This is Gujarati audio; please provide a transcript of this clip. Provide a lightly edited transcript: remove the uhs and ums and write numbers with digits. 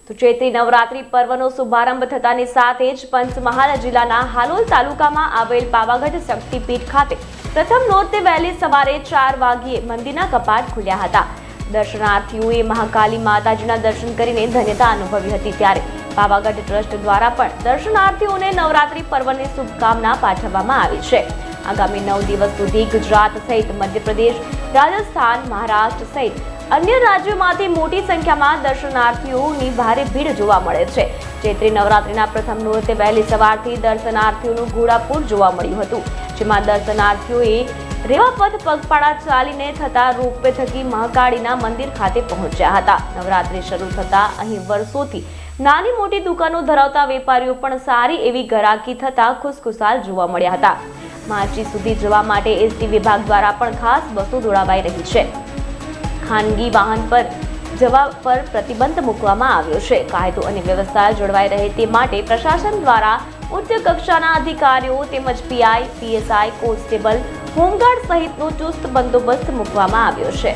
તો ચૈત્રી નવરાત્રી પર્વનો શુભારંભ થતાની સાથે જ પંચમહાલ જિલ્લાના હાલોલ તાલુકામાં આવેલ પાવાગઢ શક્તિપીઠ ખાતે પ્રથમ નોરતે વહેલી સવારે 4 વાગ્યે મંદિરના કપાટ ખુલ્યા હતા। દર્શનાર્થીઓએ મહાકાલી માતાજીના દર્શન કરીને ધન્યતા અનુભવી હતી। ત્યારે પાવાગઢ ટ્રસ્ટ દ્વારા પણ દર્શનાર્થીઓને નવરાત્રી પર્વની શુભકામના પાઠવવામાં આવી છે। આગામી 9 દિવસ સુધી ગુજરાત સહિત મધ્યપ્રદેશ, રાજસ્થાન, મહારાષ્ટ્ર સહિત અન્ય રાજ્યોમાંથી મોટી સંખ્યામાં દર્શનાર્થીઓની ભારે ભીડ જોવા મળે છે। ચૈત્રી નવરાત્રીના પ્રથમ નોરતે વહેલી સવારથી દર્શનાર્થીઓનું ઘોડાપૂર જોવા મળ્યું હતું, જેમાં દર્શનાર્થીઓએ રેવાપથ પગપાળા ચાલીને થતા રોપવે થકી મહાકાળીના મંદિર ખાતે પહોંચ્યા હતા। નવરાત્રી શરૂ થતા અહીં વર્ષોથી નાની મોટી દુકાનો ધરાવતા વેપારીઓ પણ સારી એવી ગરાકી થતા ખુશખુશાલ જોવા મળ્યા હતા। માર્ચી સુધી જવા માટે એસટી વિભાગ દ્વારા પણ ખાસ બસો દોડાવાઈ રહી છે। ખાનગી વાહન પર જવા પર પ્રતિબંધ મૂકવામાં આવ્યો છે। કાયદો અને વ્યવસ્થા જળવાઈ રહે તે માટે પ્રશાસન દ્વારા ઉચ્ચ કક્ષાના અધિકારીઓ તેમજ પીઆઈ, પીએસઆઈ, કોન્સ્ટેબલ, હોમગાર્ડ સહિતનો ચુસ્ત બંદોબસ્ત મૂકવામાં આવ્યો છે।